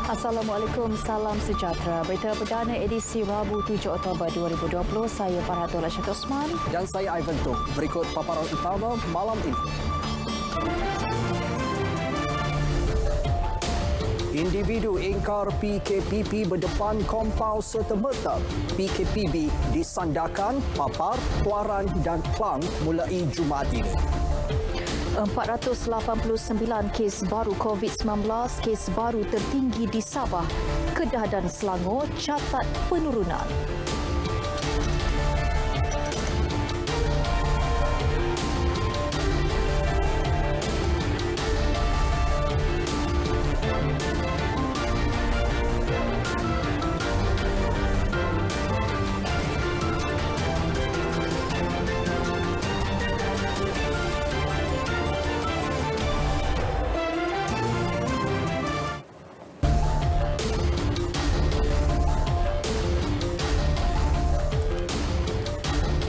Assalamualaikum, salam sejahtera. Berita perdana edisi Rabu 7 Oktober 2020, saya Farhatul Rashid Osman. Dan saya Ivan Tuk. Berikut paparan utama malam ini. Individu ingkar PKPP berdepan kompau serta-merta. PKPB disandarkan, papar, Kuaran dan Klang mulai Jumaat ini. 489 kes baru COVID-19, kes baru tertinggi di Sabah. Kedah dan Selangor catat penurunan.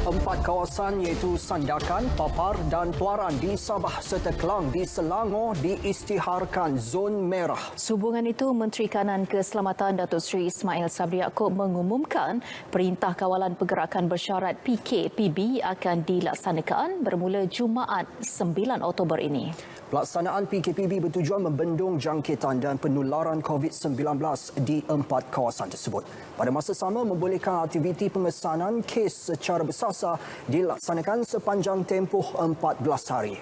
Empat kawasan iaitu Sandakan, Papar dan Tuaran di Sabah serta Kelang di Selangor diisytiharkan zon merah. Sehubungan itu, Menteri Kanan Keselamatan Datuk Seri Ismail Sabri Yaakob mengumumkan Perintah Kawalan Pergerakan Bersyarat PKPB akan dilaksanakan bermula Jumaat 9 Oktober ini. Pelaksanaan PKPB bertujuan membendung jangkitan dan penularan COVID-19 di empat kawasan tersebut. Pada masa sama, membolehkan aktiviti pengesanan kes secara bersasar dilaksanakan sepanjang tempoh 14 hari.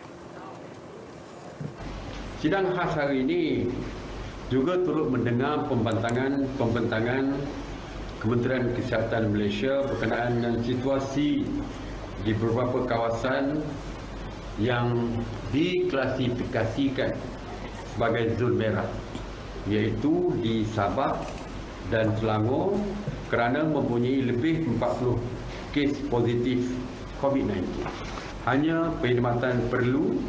Sidang khas hari ini juga turut mendengar pembentangan Kementerian Kesihatan Malaysia berkenaan dengan situasi di beberapa kawasan yang diklasifikasikan sebagai zon merah, iaitu di Sabah dan Selangor kerana mempunyai lebih 40 kes positif COVID-19. Hanya perkhidmatan perlu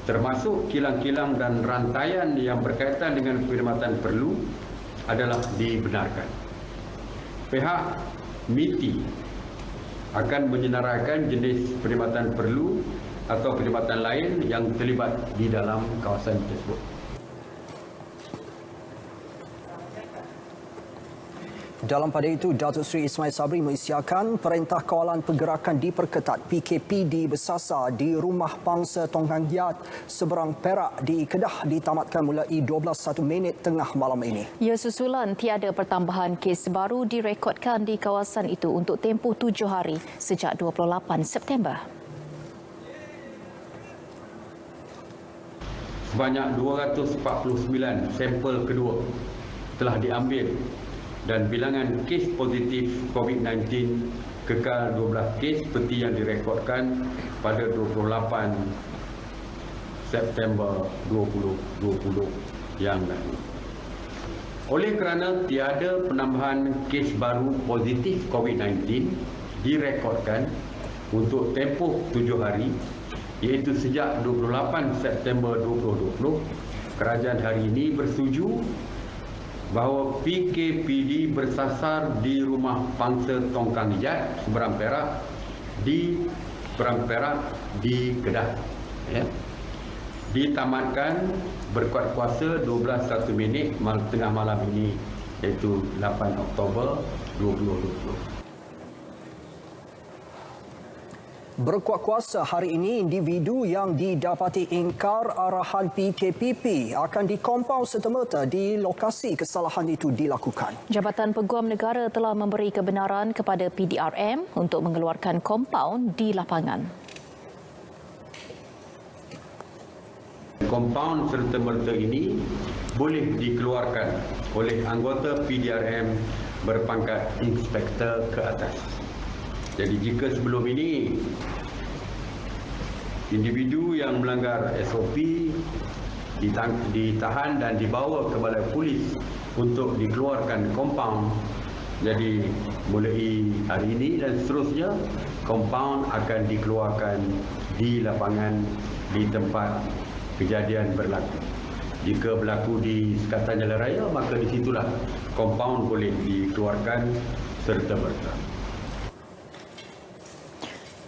termasuk kilang-kilang dan rantaian yang berkaitan dengan perkhidmatan perlu adalah dibenarkan. Pihak MITI akan menyenaraikan jenis perkhidmatan perlu atau perkhidmatan lain yang terlibat di dalam kawasan tersebut. Dalam pada itu, Datuk Seri Ismail Sabri mengisytiharkan Perintah Kawalan Pergerakan diperketat PKPD bersasar di Rumah Pangsa Tongkang Giat seberang Perak di Kedah ditamatkan mulai 12:01 tengah malam ini. Ya, susulan tiada pertambahan kes baru direkodkan di kawasan itu untuk tempoh 7 hari sejak 28 September. Sebanyak 249 sampel kedua telah diambil dan bilangan kes positif COVID-19 kekal 12 kes seperti yang direkodkan pada 28 September 2020 yang lalu. Oleh kerana tiada penambahan kes baru positif COVID-19 direkodkan untuk tempoh 7 hari, iaitu sejak 28 September 2020, kerajaan hari ini bersetuju bahawa PKPD bersasar di Rumah Pangsa Tongkang Giat seberang Perak di Kedah. Ya. Ditamatkan berkuat kuasa 12:01 tengah malam ini, iaitu 8 Oktober 2020. Berkuat kuasa hari ini, individu yang didapati ingkar arahan PKPP akan dikompau serta-merta di lokasi kesalahan itu dilakukan. Jabatan Peguam Negara telah memberi kebenaran kepada PDRM untuk mengeluarkan kompaun di lapangan. Kompaun serta-merta ini boleh dikeluarkan oleh anggota PDRM berpangkat inspektor ke atas. Jadi jika sebelum ini individu yang melanggar SOP ditahan dan dibawa ke balai polis untuk dikeluarkan kompaun, jadi mulai hari ini dan seterusnya kompaun akan dikeluarkan di lapangan di tempat kejadian berlaku. Jika berlaku di sekatan jalan raya, maka di situlah kompaun boleh dikeluarkan serta-merta.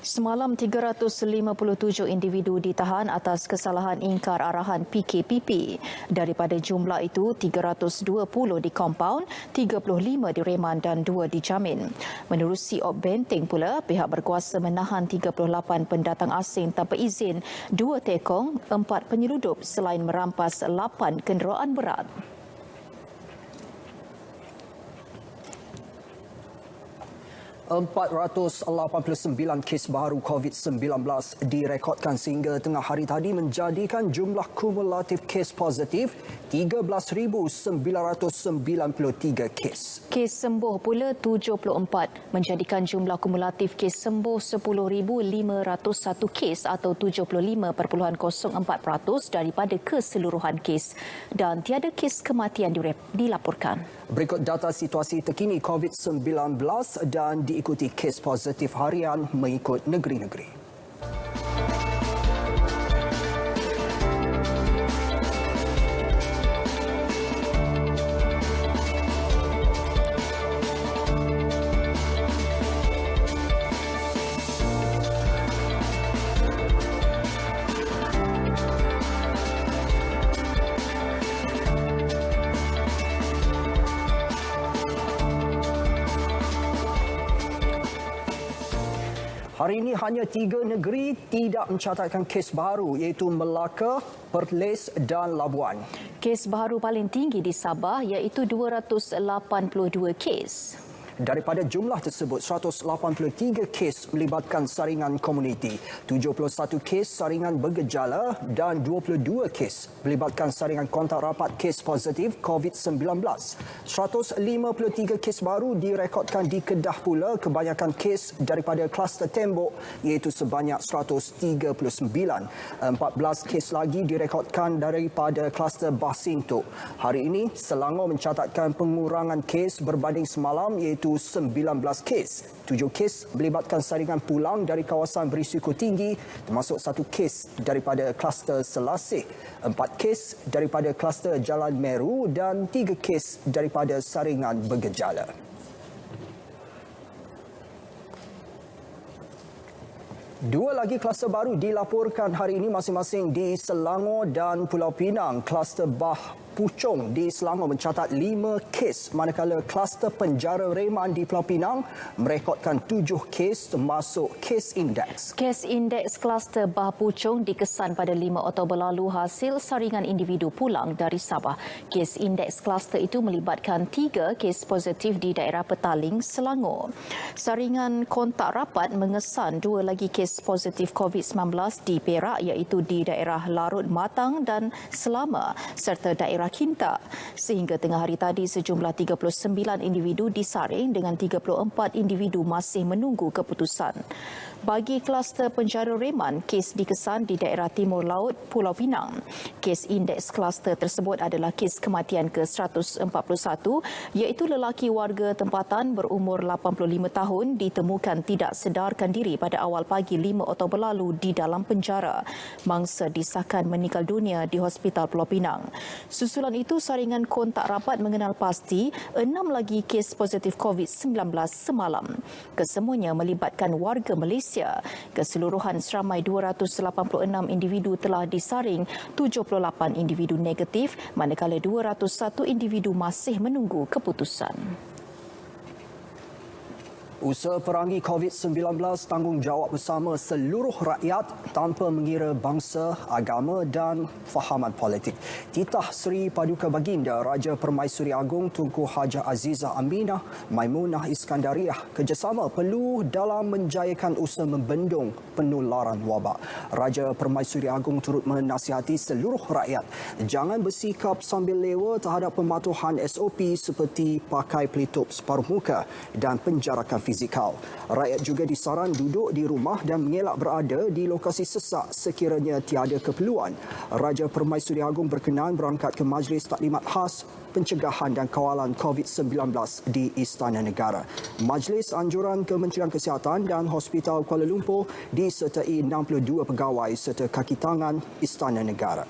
Semalam 357 individu ditahan atas kesalahan ingkar arahan PKPP. Daripada jumlah itu, 320 di kompaun, 35 di reman dan 2 dijamin. Menurut CEO Benteng pula, pihak berkuasa menahan 38 pendatang asing tanpa izin, 2 tekong, 4 penyeludup selain merampas 8 kenderaan berat. ...489 kes baru COVID-19 direkodkan sehingga tengah hari tadi menjadikan jumlah kumulatif kes positif 13,993 kes. Kes sembuh pula 74 menjadikan jumlah kumulatif kes sembuh 10,501 kes atau 75.04% daripada keseluruhan kes dan tiada kes kematian dilaporkan. Berikut data situasi terkini COVID-19 dan diikuti kes positif harian mengikut negeri-negeri. Hari ini hanya 3 negeri tidak mencatatkan kes baru iaitu Melaka, Perlis dan Labuan. Kes baru paling tinggi di Sabah iaitu 282 kes. Daripada jumlah tersebut, 183 kes melibatkan saringan komuniti, 71 kes saringan bergejala dan 22 kes melibatkan saringan kontak rapat kes positif COVID-19. 153 kes baru direkodkan di Kedah pula, kebanyakan kes daripada kluster tembok iaitu sebanyak 139. 14 kes lagi direkodkan daripada kluster Basintok. Hari ini, Selangor mencatatkan pengurangan kes berbanding semalam iaitu 19 kes. 7 kes melibatkan saringan pulang dari kawasan berisiko tinggi termasuk 1 kes daripada kluster Selasih, 4 kes daripada kluster Jalan Meru dan 3 kes daripada saringan bergejala. Dua lagi kluster baru dilaporkan hari ini masing-masing di Selangor dan Pulau Pinang. Kluster Bah Puchong di Selangor mencatat 5 kes, manakala kluster penjara Reman di Pulau Pinang merekodkan 7 kes termasuk kes indeks. Kes indeks kluster Bah Puchong dikesan pada 5 Oktober lalu hasil saringan individu pulang dari Sabah. Kes indeks kluster itu melibatkan 3 kes positif di daerah Petaling, Selangor. Saringan kontak rapat mengesan 2 lagi kes positif COVID-19 di Perak iaitu di daerah Larut Matang dan Selama serta daerah Kinta. Sehingga tengah hari tadi sejumlah 39 individu disaring dengan 34 individu masih menunggu keputusan. Bagi kluster penjara Reman, kes dikesan di daerah Timur Laut, Pulau Pinang. Kes indeks kluster tersebut adalah kes kematian ke-141 iaitu lelaki warga tempatan berumur 85 tahun ditemukan tidak sedarkan diri pada awal pagi 5 Oktober lalu di dalam penjara. Mangsa disahkan meninggal dunia di Hospital Pulau Pinang. Susulan itu, saringan kontak rapat mengenal pasti 6 lagi kes positif COVID-19 semalam. Kesemuanya melibatkan warga Malaysia. Keseluruhan seramai 286 individu telah disaring, 78 individu negatif, manakala 201 individu masih menunggu keputusan. Usaha perangi COVID-19 tanggungjawab bersama seluruh rakyat tanpa mengira bangsa, agama dan fahaman politik. Titah Seri Paduka Baginda Raja Permaisuri Agong Tunku Hajah Azizah Aminah Maimunah Iskandariah kerjasama perlu dalam menjayakan usaha membendung penularan wabak. Raja Permaisuri Agong turut menasihati seluruh rakyat jangan bersikap sambil lewa terhadap pematuhan SOP seperti pakai pelitup separuh muka dan penjarakan fizikal. Rakyat juga disaran duduk di rumah dan mengelak berada di lokasi sesak sekiranya tiada keperluan. Raja Permaisuri Agong berkenan berangkat ke Majlis Taklimat Khas Pencegahan dan Kawalan COVID-19 di Istana Negara. Majlis anjuran Kementerian Kesihatan dan Hospital Kuala Lumpur disertai 62 pegawai serta kaki tangan Istana Negara.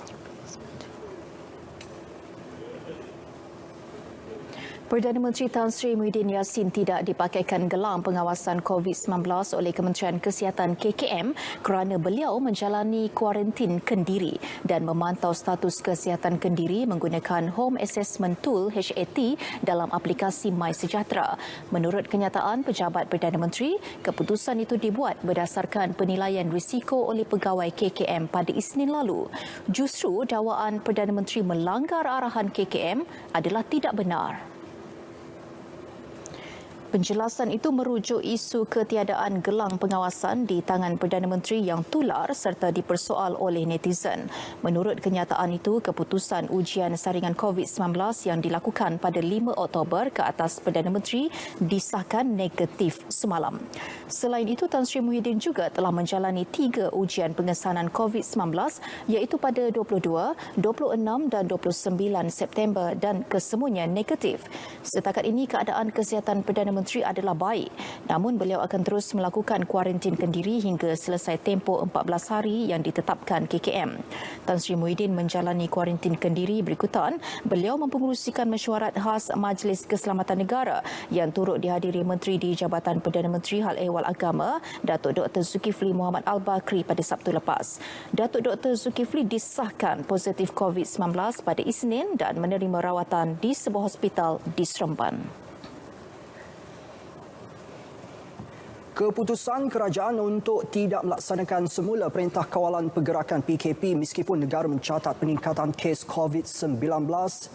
Perdana Menteri Tan Sri Muhyiddin Yassin tidak dipakaikan gelang pengawasan COVID-19 oleh Kementerian Kesihatan KKM kerana beliau menjalani kuarantin kendiri dan memantau status kesihatan kendiri menggunakan Home Assessment Tool HAT dalam aplikasi MySejahtera. Menurut kenyataan pejabat Perdana Menteri, keputusan itu dibuat berdasarkan penilaian risiko oleh pegawai KKM pada Isnin lalu. Justru dakwaan Perdana Menteri melanggar arahan KKM adalah tidak benar. Penjelasan itu merujuk isu ketiadaan gelang pengawasan di tangan Perdana Menteri yang tular serta dipersoal oleh netizen. Menurut kenyataan itu, keputusan ujian saringan COVID-19 yang dilakukan pada 5 Oktober ke atas Perdana Menteri disahkan negatif semalam. Selain itu, Tan Sri Muhyiddin juga telah menjalani 3 ujian pengesanan COVID-19 iaitu pada 22, 26 dan 29 September dan kesemuanya negatif. Setakat ini keadaan kesihatan Perdana Menteri adalah baik, namun beliau akan terus melakukan kuarantin kendiri hingga selesai tempoh 14 hari yang ditetapkan KKM. Tan Sri Muhyiddin menjalani kuarantin kendiri berikutan. Beliau mempengerusikan mesyuarat khas Majlis Keselamatan Negara yang turut dihadiri Menteri di Jabatan Perdana Menteri Hal Ehwal Agama, Datuk Dr. Zulkifli Muhammad Al-Bakri pada Sabtu lepas. Datuk Dr. Zulkifli disahkan positif COVID-19 pada Isnin dan menerima rawatan di sebuah hospital di Seremban. Keputusan kerajaan untuk tidak melaksanakan semula Perintah Kawalan Pergerakan PKP meskipun negara mencatat peningkatan kes COVID-19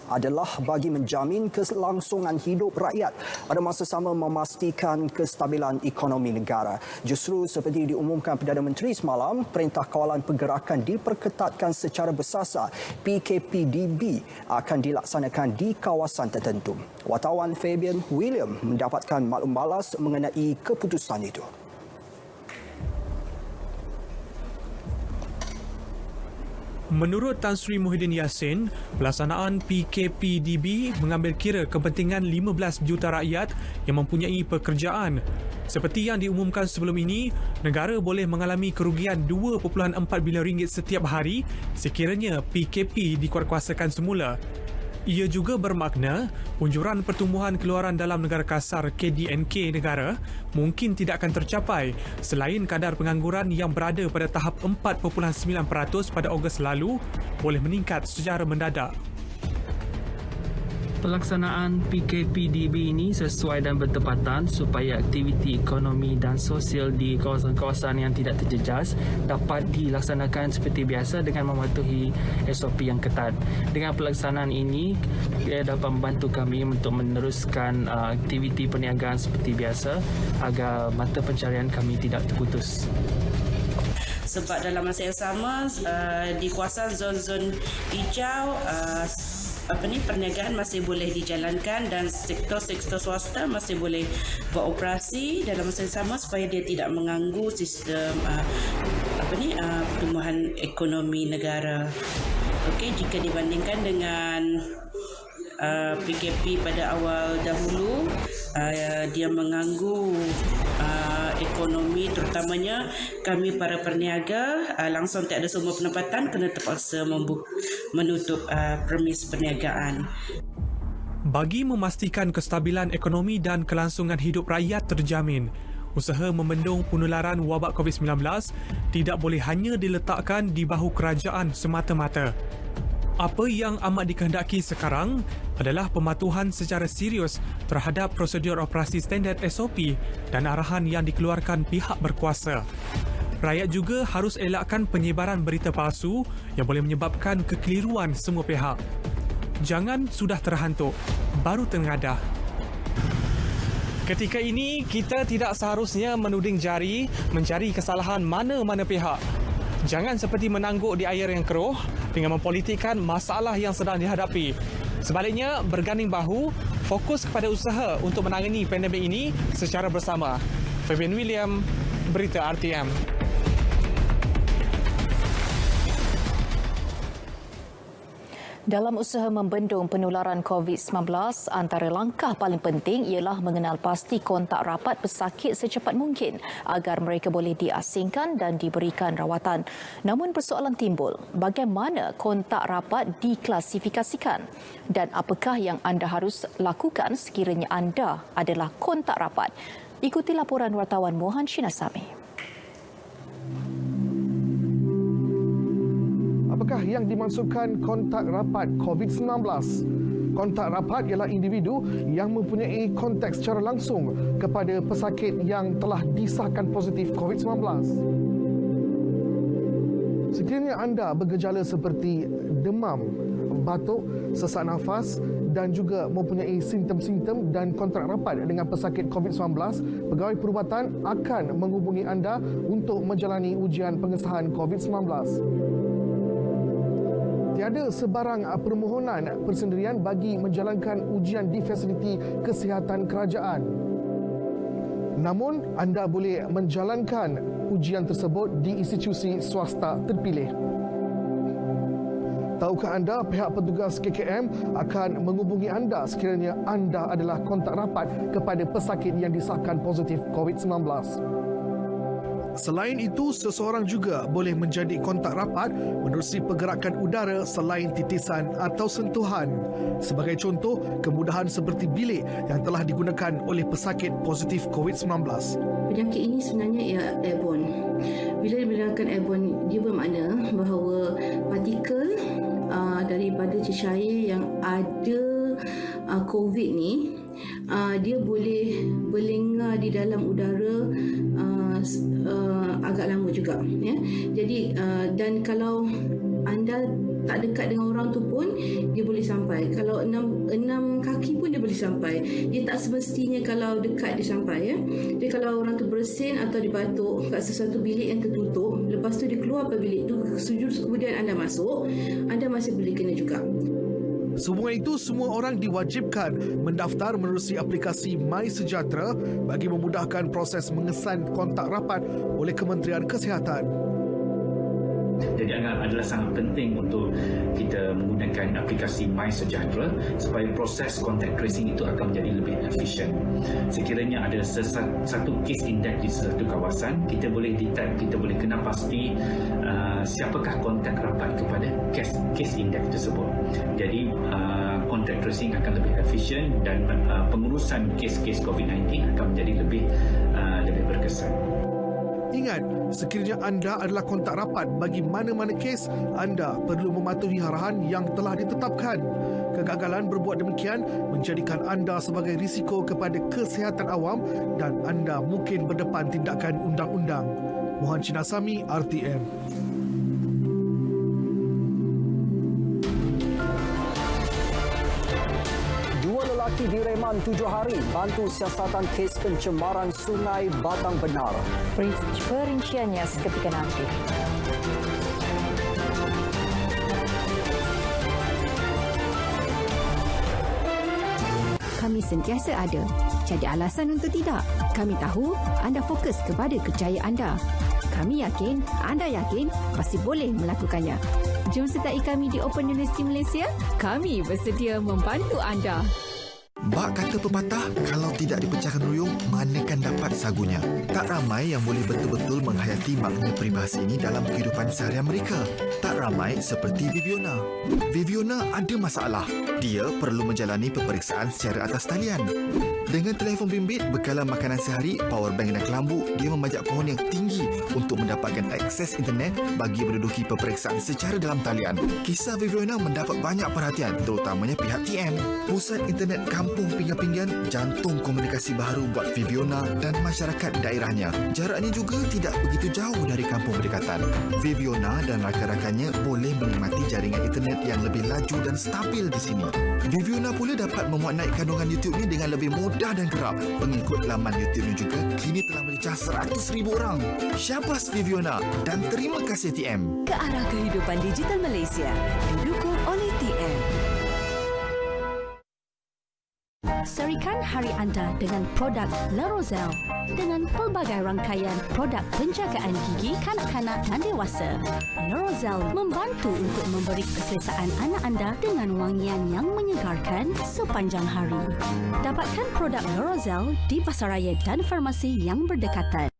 adalah bagi menjamin kelangsungan hidup rakyat pada masa sama memastikan kestabilan ekonomi negara. Justru seperti diumumkan Perdana Menteri semalam, Perintah Kawalan Pergerakan diperketatkan secara bersasar. PKPDB akan dilaksanakan di kawasan tertentu. Wartawan Fabian William mendapatkan maklum balas mengenai keputusan itu. Menurut Tan Sri Muhyiddin Yassin, pelaksanaan PKPDB mengambil kira kepentingan 15 juta rakyat yang mempunyai pekerjaan. Seperti yang diumumkan sebelum ini, negara boleh mengalami kerugian 2.4 bilion ringgit setiap hari sekiranya PKP dikuatkuasakan semula. Ia juga bermakna unjuran pertumbuhan keluaran dalam negara kasar KDNK negara mungkin tidak akan tercapai selain kadar pengangguran yang berada pada tahap 4.9% pada Ogos lalu boleh meningkat secara mendadak. Pelaksanaan PKPDB ini sesuai dan bertepatan supaya aktiviti ekonomi dan sosial di kawasan-kawasan yang tidak terjejas dapat dilaksanakan seperti biasa dengan mematuhi SOP yang ketat. Dengan pelaksanaan ini, ia dapat membantu kami untuk meneruskan aktiviti perniagaan seperti biasa agar mata pencarian kami tidak terputus. Sebab dalam masa yang sama, di kawasan zon-zon hijau, perniagaan masih boleh dijalankan dan sektor-sektor swasta masih boleh beroperasi dalam masa yang sama supaya dia tidak mengganggu sistem pertumbuhan ekonomi negara. Okey, jika dibandingkan dengan PKP pada awal dahulu, dia mengganggu ekonomi, terutamanya kami para perniaga langsung tak ada sumber pendapatan, kena terpaksa menutup premis perniagaan. Bagi memastikan kestabilan ekonomi dan kelangsungan hidup rakyat terjamin, usaha membendung penularan wabak COVID-19 tidak boleh hanya diletakkan di bahu kerajaan semata-mata. Apa yang amat dikehendaki sekarang adalah pematuhan secara serius terhadap prosedur operasi standard SOP dan arahan yang dikeluarkan pihak berkuasa. Rakyat juga harus elakkan penyebaran berita palsu yang boleh menyebabkan kekeliruan semua pihak. Jangan sudah terhantuk, baru tengadah. Ketika ini, kita tidak seharusnya menuding jari mencari kesalahan mana-mana pihak. Jangan seperti menangguk di air yang keruh dengan mempolitikkan masalah yang sedang dihadapi. Sebaliknya, berganding bahu, fokus kepada usaha untuk menangani pandemik ini secara bersama. Fabian William, Berita RTM. Dalam usaha membendung penularan COVID-19, antara langkah paling penting ialah mengenal pasti kontak rapat pesakit secepat mungkin agar mereka boleh diasingkan dan diberikan rawatan. Namun persoalan timbul, bagaimana kontak rapat diklasifikasikan dan apakah yang anda harus lakukan sekiranya anda adalah kontak rapat? Ikuti laporan wartawan Mohan Shinasami. Apakah yang dimaksudkan kontak rapat COVID-19? Kontak rapat ialah individu yang mempunyai kontak secara langsung kepada pesakit yang telah disahkan positif COVID-19. Sekiranya anda bergejala seperti demam, batuk, sesak nafas dan juga mempunyai simptom-simptom dan kontak rapat dengan pesakit COVID-19, Pegawai Perubatan akan menghubungi anda untuk menjalani ujian pengesahan COVID-19. Tiada sebarang permohonan persendirian bagi menjalankan ujian di fasiliti kesihatan kerajaan. Namun, anda boleh menjalankan ujian tersebut di institusi swasta terpilih. Tahukah anda pihak petugas KKM akan menghubungi anda sekiranya anda adalah kontak rapat kepada pesakit yang disahkan positif COVID-19? Selain itu, seseorang juga boleh menjadi kontak rapat menerusi pergerakan udara selain titisan atau sentuhan. Sebagai contoh, kemudahan seperti bilik yang telah digunakan oleh pesakit positif COVID-19. Penyakit ini sebenarnya ia airborne. Bila dibilangkan airborne, dia bermakna bahawa partikel daripada cecair yang ada COVID ni, dia boleh berlengah di dalam udara agak lama juga, ya. Jadi dan kalau anda tak dekat dengan orang tu pun dia boleh sampai. Kalau enam kaki pun dia boleh sampai. Dia tak semestinya kalau dekat dia sampai, ya. Jadi kalau orang tu bersin atau dibatuk kat sesuatu bilik yang tertutup, lepas tu dia keluar dari bilik tu, kemudian anda masuk, anda masih boleh kena juga. Semua itu, semua orang diwajibkan mendaftar menerusi aplikasi MySejahtera bagi memudahkan proses mengesan kontak rapat oleh Kementerian Kesihatan. Jadi adalah sangat penting untuk kita menggunakan aplikasi MySejahtera supaya proses contact tracing itu akan menjadi lebih efisien. Sekiranya ada satu case index di satu kawasan, kita boleh detect, kita boleh kenal pasti siapakah kontak rapat kepada case index tersebut. Jadi contact tracing akan lebih efisien dan pengurusan kes-kes COVID-19 akan menjadi lebih berkesan. Ingat, sekiranya anda adalah kontak rapat bagi mana-mana kes, anda perlu mematuhi arahan yang telah ditetapkan. Kegagalan berbuat demikian menjadikan anda sebagai risiko kepada kesihatan awam dan anda mungkin berdepan tindakan undang-undang. Mohan Shinasami, RTM. Direman 7 hari bantu siasatan kes pencemaran Sungai Batang Benar. Perinciannya seketika nanti. Kami sentiasa ada. Jadi alasan untuk tidak. Kami tahu anda fokus kepada kerjaya anda. Kami yakin, anda yakin pasti boleh melakukannya. Jom sertai kami di Open University Malaysia. Kami bersedia membantu anda. Bak kata pepatah, kalau tidak dipecahkan ruyung, manakan dapat sagunya. Tak ramai yang boleh betul-betul menghayati makna peribahasa ini dalam kehidupan seharian mereka. Tak ramai seperti Viviona. Viviona ada masalah. Dia perlu menjalani peperiksaan secara atas talian. Dengan telefon bimbit, bekalan makanan sehari, powerbank dan kelambu, dia memanjat pohon yang tinggi untuk mendapatkan akses internet bagi menduduki peperiksaan secara dalam talian. Kisah Viviona mendapat banyak perhatian, terutamanya pihak TM. Pusat internet kampung pinggan-pinggan, jantung komunikasi baru buat Viviona dan masyarakat daerahnya. Jaraknya juga tidak begitu jauh dari kampung berdekatan. Viviona dan rakan-rakannya boleh menikmati jaringan internet yang lebih laju dan stabil di sini. Viviona pula dapat memuat naik kandungan YouTube-nya dengan lebih mudah dan kerap. Pengikut laman YouTube-nya juga kini telah mencecah 100,000 orang. Syabas Viviona dan terima kasih TM. Ke arah kehidupan digital Malaysia didukung oleh TM. Serikan hari anda dengan produk La Roselle dengan pelbagai rangkaian produk penjagaan gigi kanak-kanak dan dewasa. La Roselle membantu untuk memberi keselesaan anak anda dengan wangian yang menyegarkan sepanjang hari. Dapatkan produk La Roselle di pasaraya dan farmasi yang berdekatan.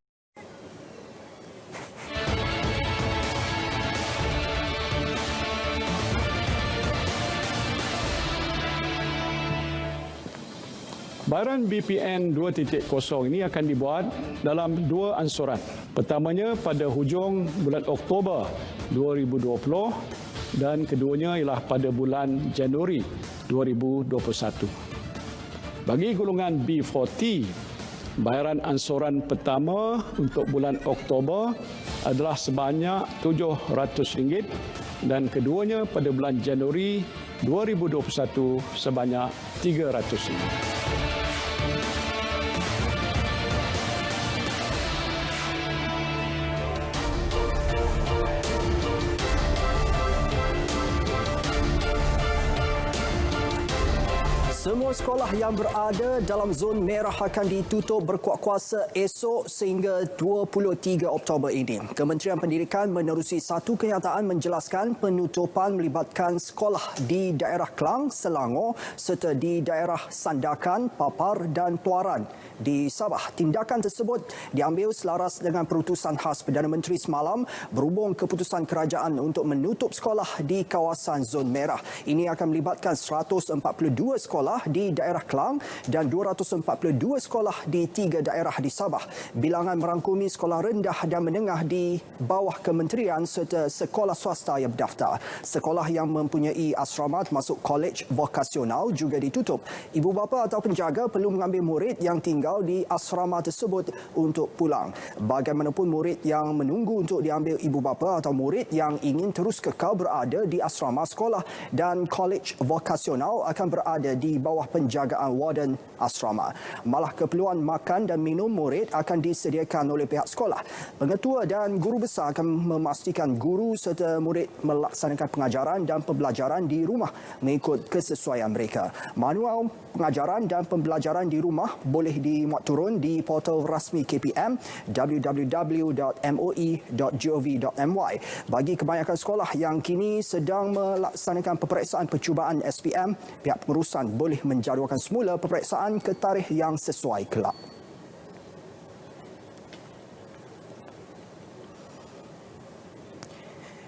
Bayaran BPN 2.0 ini akan dibuat dalam dua ansuran. Pertamanya pada hujung bulan Oktober 2020 dan keduanya ialah pada bulan Januari 2021. Bagi golongan B40, bayaran ansuran pertama untuk bulan Oktober adalah sebanyak RM700 dan keduanya pada bulan Januari 2021 sebanyak RM300. Semua sekolah yang berada dalam zon merah akan ditutup berkuat kuasa esok sehingga 23 Oktober ini. Kementerian Pendidikan menerusi satu kenyataan menjelaskan penutupan melibatkan sekolah di daerah Klang, Selangor serta di daerah Sandakan, Papar dan Tuaran di Sabah. Tindakan tersebut diambil selaras dengan perutusan khas Perdana Menteri semalam berhubung keputusan kerajaan untuk menutup sekolah di kawasan zon merah. Ini akan melibatkan 142 sekolah di daerah Klang dan 242 sekolah di 3 daerah di Sabah. Bilangan merangkumi sekolah rendah dan menengah di bawah kementerian serta sekolah swasta yang berdaftar. Sekolah yang mempunyai asrama termasuk kolej vokasional juga ditutup. Ibu bapa atau penjaga perlu mengambil murid yang tinggal di asrama tersebut untuk pulang. Bagaimanapun murid yang menunggu untuk diambil ibu bapa atau murid yang ingin terus kekal berada di asrama sekolah dan kolej vokasional akan berada di bawah penjagaan warden asrama. Malah keperluan makan dan minum murid akan disediakan oleh pihak sekolah. Pengetua dan guru besar akan memastikan guru serta murid melaksanakan pengajaran dan pembelajaran di rumah mengikut kesesuaian mereka. Manual pengajaran dan pembelajaran di rumah boleh dimuat turun di portal rasmi KPM www.moi.gov.my. Bagi kebanyakan sekolah yang kini sedang melaksanakan peperiksaan percubaan SPM, pihak pengurusan boleh menjadualkan semula peperiksaan ke tarikh yang sesuai kelak.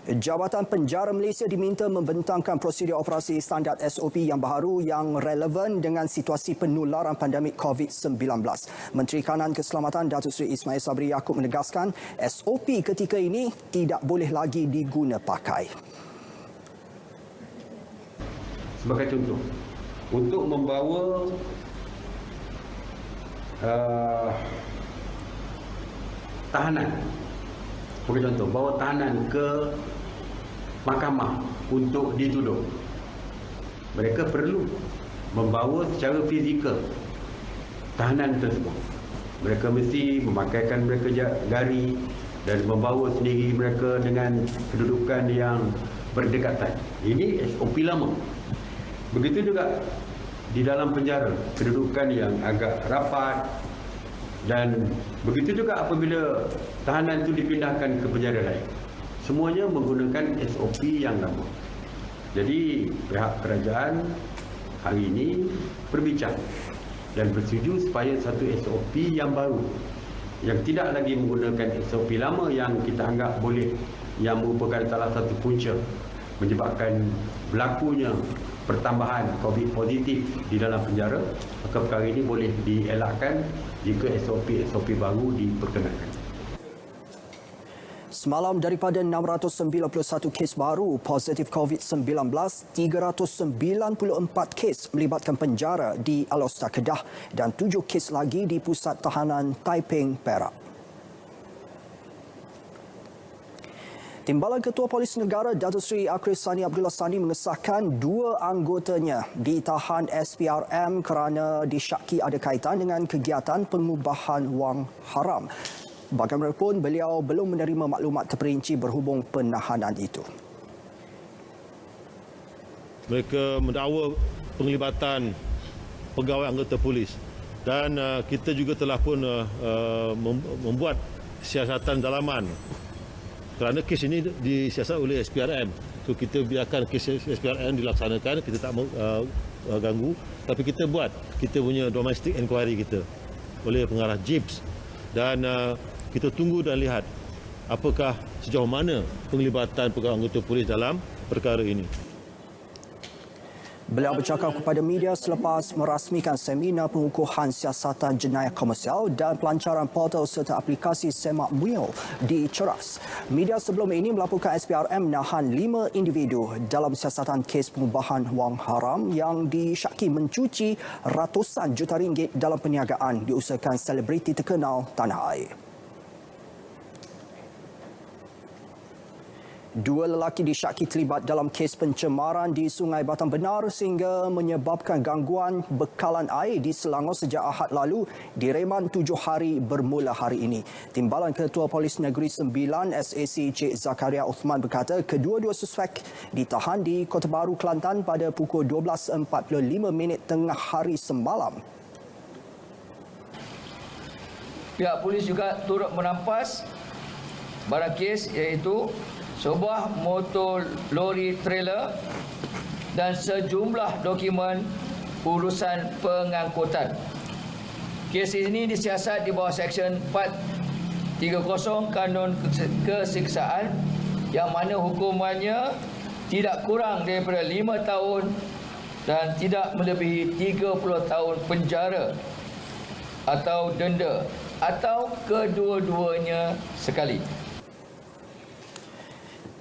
Jabatan Penjara Malaysia diminta membentangkan prosedur operasi standard SOP yang baharu yang relevan dengan situasi penularan pandemik COVID-19. Menteri Kanan Keselamatan Datuk Seri Ismail Sabri Yaakob menegaskan SOP ketika ini tidak boleh lagi diguna pakai. Sebagai contoh, untuk membawa tahanan, sebagai contoh, bawa tahanan ke mahkamah untuk dituduh, mereka perlu membawa secara fizikal tahanan tersebut. Mereka mesti memakaikan mereka jari dan membawa sendiri mereka dengan kedudukan yang berdekatan. Ini SOP lama. Begitu juga di dalam penjara, kedudukan yang agak rapat, dan begitu juga apabila tahanan itu dipindahkan ke penjara lain. Semuanya menggunakan SOP yang lama. Jadi pihak kerajaan hari ini berbincang dan bersetuju supaya satu SOP yang baru, yang tidak lagi menggunakan SOP lama yang kita anggap boleh, yang merupakan salah satu punca menyebabkan berlakunya pertambahan COVID positif di dalam penjara. Maka perkara ini boleh dielakkan jika SOP baru diperkenalkan. Semalam daripada 691 kes baru positif COVID-19, 394 kes melibatkan penjara di Alor-Setar Kedah dan 7 kes lagi di Pusat Tahanan Taiping, Perak. Timbalan Ketua Polis Negara Datuk Seri Akris Sani Abdullah Sani mengesahkan 2 anggotanya ditahan SPRM kerana disyaki ada kaitan dengan kegiatan pengubahan wang haram. Bagaimanapun, beliau belum menerima maklumat terperinci berhubung penahanan itu. Mereka mendakwa penglibatan pegawai anggota polis. Dan kita juga telah pun membuat siasatan dalaman kerana kes ini disiasat oleh SPRM. So kita biarkan kes SPRM dilaksanakan, kita tak ganggu, tapi kita buat kita punya domestic inquiry kita oleh pengarah JIPS, dan kita tunggu dan lihat apakah sejauh mana penglibatan pegawai anggota polis dalam perkara ini. Beliau bercakap kepada media selepas merasmikan seminar pengukuhan siasatan jenayah komersial dan pelancaran portal serta aplikasi Semak Muil di Ceras. Media sebelum ini melaporkan SPRM menahan 5 individu dalam siasatan kes pengubahan wang haram yang disyaki mencuci ratusan juta ringgit dalam perniagaan diusahakan selebriti terkenal tanah air. 2 lelaki disyaki terlibat dalam kes pencemaran di Sungai Batang Benar sehingga menyebabkan gangguan bekalan air di Selangor sejak Ahad lalu direman 7 hari bermula hari ini. Timbalan Ketua Polis Negeri Sembilan SAC Cik Zakaria Uthman berkata kedua-dua suspek ditahan di Kota Baru, Kelantan pada pukul 12.45 tengah hari semalam. Pihak polis juga turut merampas barang kes iaitu sebuah motor lori trailer dan sejumlah dokumen urusan pengangkutan. Kes ini disiasat di bawah Seksyen 430 Kanun Kesiksaan yang mana hukumannya tidak kurang daripada 5 tahun dan tidak melebihi 30 tahun penjara atau denda atau kedua-duanya sekali.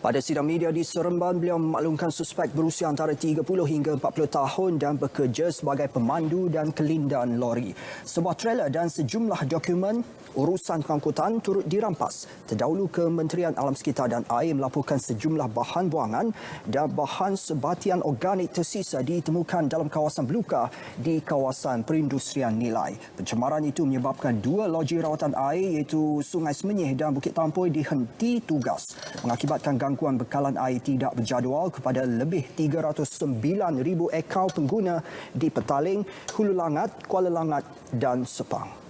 Pada sidang media di Seremban, beliau memaklumkan suspek berusia antara 30 hingga 40 tahun dan bekerja sebagai pemandu dan kelindan lori. Sebuah trailer dan sejumlah dokumen urusan pengangkutan turut dirampas. Terdahulu Kementerian Alam Sekitar dan Air melaporkan sejumlah bahan buangan dan bahan sebatian organik tersisa ditemukan dalam kawasan Belukar di kawasan perindustrian Nilai. Pencemaran itu menyebabkan 2 loji rawatan air iaitu Sungai Semenyih dan Bukit Tampoi dihenti tugas, mengakibatkan gangguan bekalan air tidak berjadual kepada lebih 309,000 ekar pengguna di Petaling, Hulu Langat, Kuala Langat dan Sepang.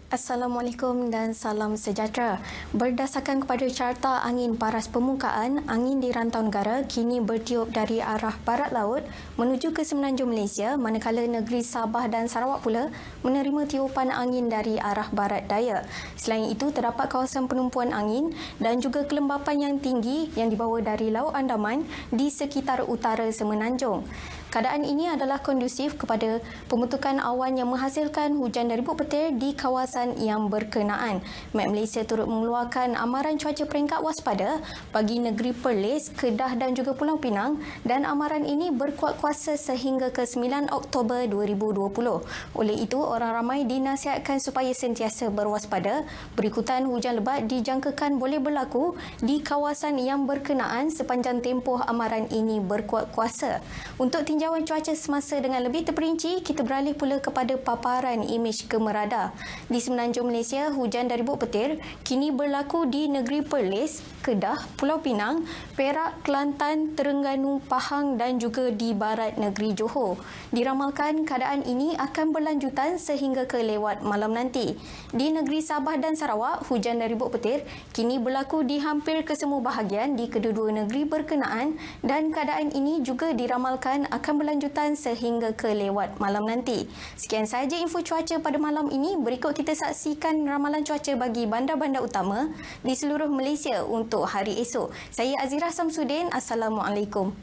Assalamualaikum dan salam sejahtera. Berdasarkan kepada Carta Angin Paras Permukaan, angin di rantau negara kini bertiup dari arah barat laut menuju ke semenanjung Malaysia, manakala negeri Sabah dan Sarawak pula menerima tiupan angin dari arah barat daya. Selain itu, terdapat kawasan penumpuan angin dan juga kelembapan yang tinggi yang dibawa dari Laut Andaman di sekitar utara semenanjung. Keadaan ini adalah kondusif kepada pembentukan awan yang menghasilkan hujan dari ribut petir di kawasan yang berkenaan. Met Malaysia turut mengeluarkan amaran cuaca peringkat waspada bagi negeri Perlis, Kedah dan juga Pulau Pinang, dan amaran ini berkuat kuasa sehingga ke 9 Oktober 2020. Oleh itu, orang ramai dinasihatkan supaya sentiasa berwaspada. Berikutan hujan lebat dijangkakan boleh berlaku di kawasan yang berkenaan sepanjang tempoh amaran ini berkuat kuasa. Untuk tinjauan cuaca semasa dengan lebih terperinci, kita beralih pula kepada paparan imej gemerada. Di semenanjung Malaysia, hujan dari ribut petir kini berlaku di negeri Perlis, Kedah, Pulau Pinang, Perak, Kelantan, Terengganu, Pahang dan juga di barat negeri Johor. Diramalkan keadaan ini akan berlanjutan sehingga ke lewat malam nanti. Di negeri Sabah dan Sarawak, hujan dari ribut petir kini berlaku di hampir kesemua bahagian di kedua-dua negeri berkenaan dan keadaan ini juga diramalkan akan berlanjutan sehingga ke lewat malam nanti. Sekian sahaja info cuaca pada malam ini. Berikut kita saksikan ramalan cuaca bagi bandar-bandar utama di seluruh Malaysia untuk hari esok. Saya Azirah Samsudin. Assalamualaikum.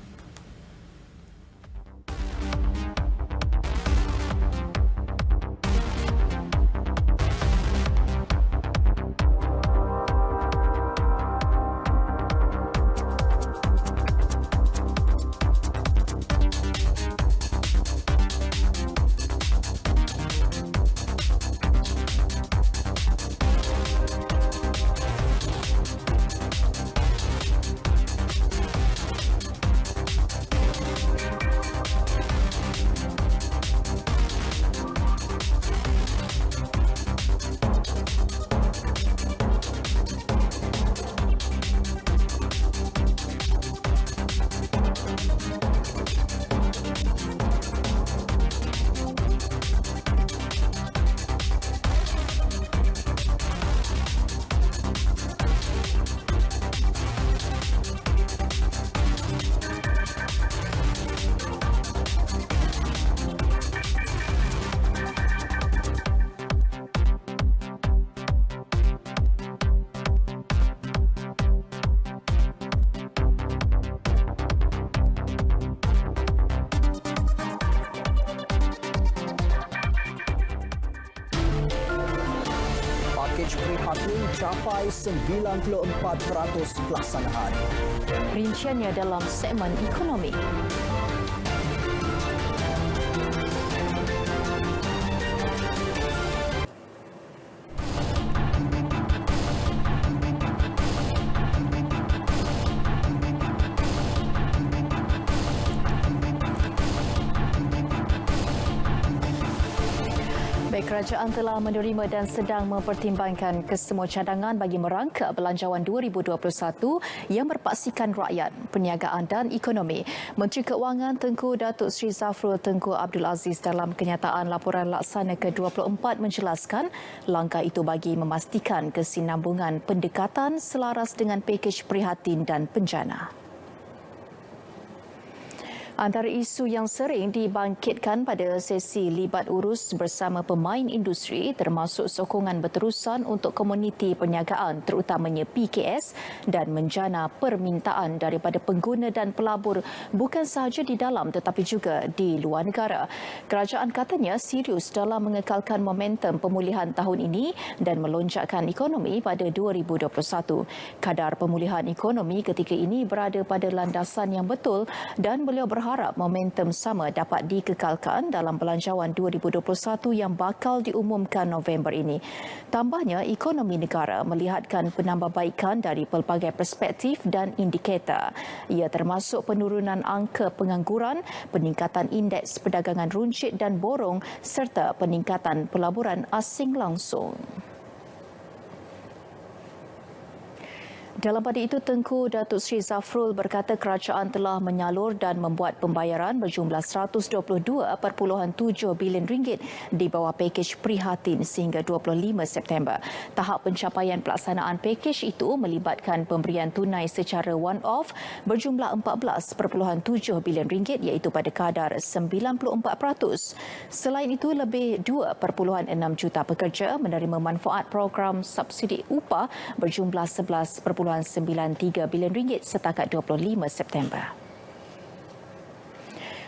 pakej prihatin capai 94% pelaksanaan. Rinciannya dalam segmen ekonomi. Kerajaan telah menerima dan sedang mempertimbangkan kesemua cadangan bagi merangka belanjawan 2021 yang berpaksikan rakyat, perniagaan dan ekonomi. Menteri Keuangan Tengku Datuk Seri Zafrul Tengku Abdul Aziz dalam kenyataan laporan laksana ke-24 menjelaskan langkah itu bagi memastikan kesinambungan pendekatan selaras dengan pakej prihatin dan penjana. Antara isu yang sering dibangkitkan pada sesi libat urus bersama pemain industri termasuk sokongan berterusan untuk komuniti perniagaan terutamanya PKS dan menjana permintaan daripada pengguna dan pelabur bukan sahaja di dalam tetapi juga di luar negara. Kerajaan katanya serius dalam mengekalkan momentum pemulihan tahun ini dan melonjakkan ekonomi pada 2021. Kadar pemulihan ekonomi ketika ini berada pada landasan yang betul dan beliau berharap momentum sama dapat dikekalkan dalam belanjawan 2021 yang bakal diumumkan November ini. Tambahnya, ekonomi negara melihatkan penambahbaikan dari pelbagai perspektif dan indikator. Ia termasuk penurunan angka pengangguran, peningkatan indeks perdagangan runcit dan borong serta peningkatan pelaburan asing langsung. Dalam pada itu, Tengku Datuk Seri Zafrul berkata kerajaan telah menyalur dan membuat pembayaran berjumlah RM122.7 bilion di bawah pakej prihatin sehingga 25 September. Tahap pencapaian pelaksanaan pakej itu melibatkan pemberian tunai secara one-off berjumlah RM14.7 bilion iaitu pada kadar 94%. Selain itu, lebih 2.6 juta pekerja menerima manfaat program subsidi upah berjumlah 11.93 bilion ringgit setakat 25 September.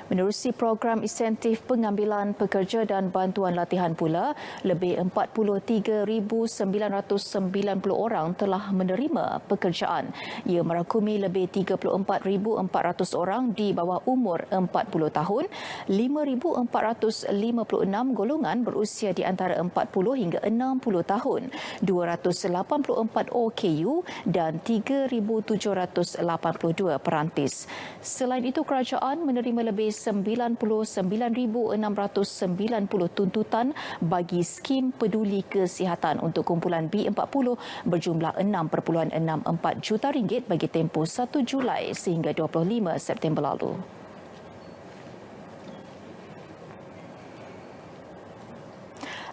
Menerusi program insentif pengambilan pekerja dan bantuan latihan pula, lebih 43,990 orang telah menerima pekerjaan. Ia merakumi lebih 34,400 orang di bawah umur 40 tahun, 5,456 golongan berusia di antara 40 hingga 60 tahun, 284 OKU dan 3,782 perantis. Selain itu, kerajaan menerima lebih 99,690 tuntutan bagi skim peduli kesihatan untuk kumpulan B40 berjumlah 6.64 juta ringgit bagi tempoh 1 Julai sehingga 25 September lalu.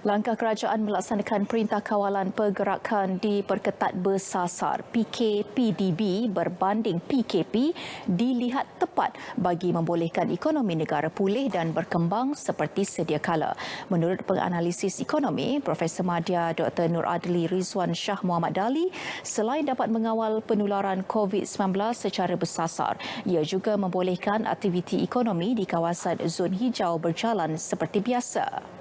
Langkah kerajaan melaksanakan Perintah Kawalan Pergerakan Diperketat Bersasar PKPDB berbanding PKP dilihat tepat bagi membolehkan ekonomi negara pulih dan berkembang seperti sedia kala. Menurut penganalisis ekonomi, Profesor Madya Dr. Nur Adli Rizwan Shah Muhammad Dali, selain dapat mengawal penularan COVID-19 secara bersasar, ia juga membolehkan aktiviti ekonomi di kawasan zon hijau berjalan seperti biasa.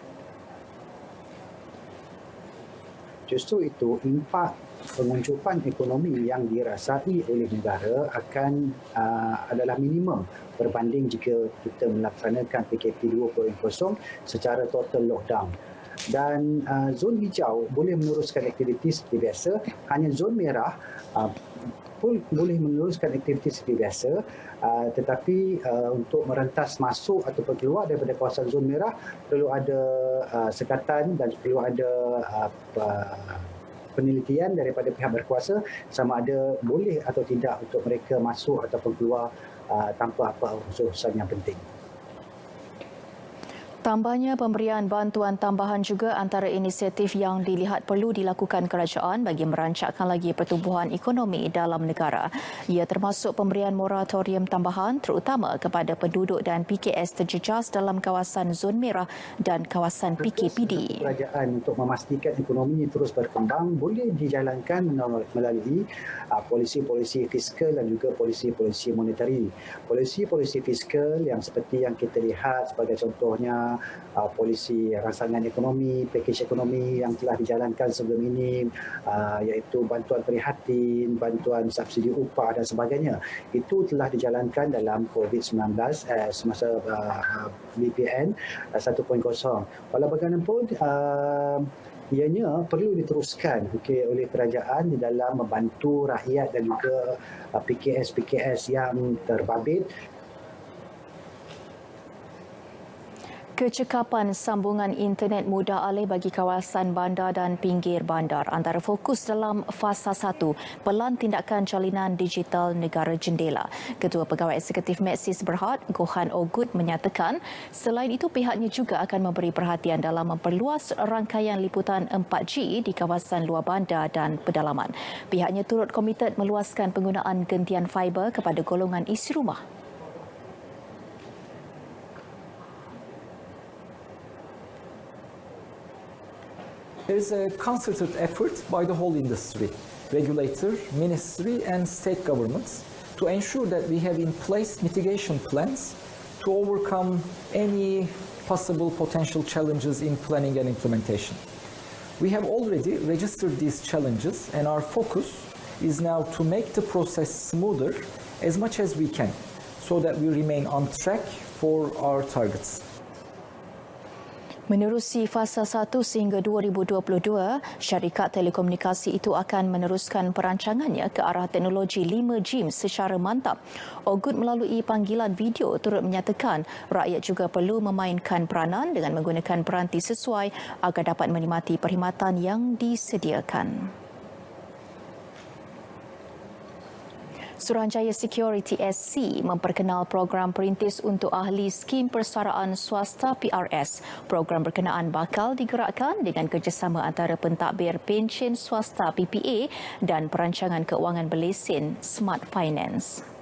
Justru itu, impak penguncupan ekonomi yang dirasai oleh negara akan adalah minimum berbanding jika kita melaksanakan PKP 2.0 secara total lockdown. Dan zon hijau boleh meneruskan aktiviti seperti biasa, hanya zon merah pun boleh meneruskan aktiviti seperti biasa, tetapi untuk merentas masuk ataupun keluar daripada kawasan zon merah perlu ada sekatan dan perlu ada penelitian daripada pihak berkuasa sama ada boleh atau tidak untuk mereka masuk ataupun keluar tanpa apa urusan yang penting. Tambahnya, pemberian bantuan tambahan juga antara inisiatif yang dilihat perlu dilakukan kerajaan bagi merancakkan lagi pertumbuhan ekonomi dalam negara. Ia termasuk pemberian moratorium tambahan terutama kepada penduduk dan PKS terjejas dalam kawasan zon merah dan kawasan PKPD. Kerajaan untuk memastikan ekonomi terus berkembang boleh dijalankan melalui polisi-polisi fiskal dan juga polisi-polisi monetari. Polisi-polisi fiskal yang seperti yang kita lihat sebagai contohnya polisi rangsangan ekonomi, pakej ekonomi yang telah dijalankan sebelum ini, iaitu bantuan prihatin, bantuan subsidi upah dan sebagainya. Itu telah dijalankan dalam COVID-19 semasa BPN 1.0. Walau bagaimanapun, ianya perlu diteruskan oleh kerajaan di dalam membantu rakyat dan juga PKS yang terbabit. Kecekapan sambungan internet mudah alih bagi kawasan bandar dan pinggir bandar antara fokus dalam fasa 1 Pelan Tindakan Jalinan Digital Negara Jendela. Ketua Pegawai Eksekutif Maxis Berhad, Gohan Ogut menyatakan selain itu pihaknya juga akan memberi perhatian dalam memperluas rangkaian liputan 4G di kawasan luar bandar dan pedalaman. Pihaknya turut komited meluaskan penggunaan gentian fiber kepada golongan isi rumah. There is a concerted effort by the whole industry, regulator, ministry and state governments to ensure that we have in place mitigation plans to overcome any possible potential challenges in planning and implementation. We have already registered these challenges and our focus is now to make the process smoother as much as we can so that we remain on track for our targets. Menerusi fasa 1 sehingga 2022, syarikat telekomunikasi itu akan meneruskan perancangannya ke arah teknologi 5G secara mantap. Ogut melalui panggilan video turut menyatakan rakyat juga perlu memainkan peranan dengan menggunakan peranti sesuai agar dapat menikmati perkhidmatan yang disediakan. Suruhanjaya Security SC memperkenal program perintis untuk ahli skim persaraan swasta PRS. Program berkenaan bakal digerakkan dengan kerjasama antara pentadbir pencen swasta PPA dan perancangan keuangan berlesen Smart Finance.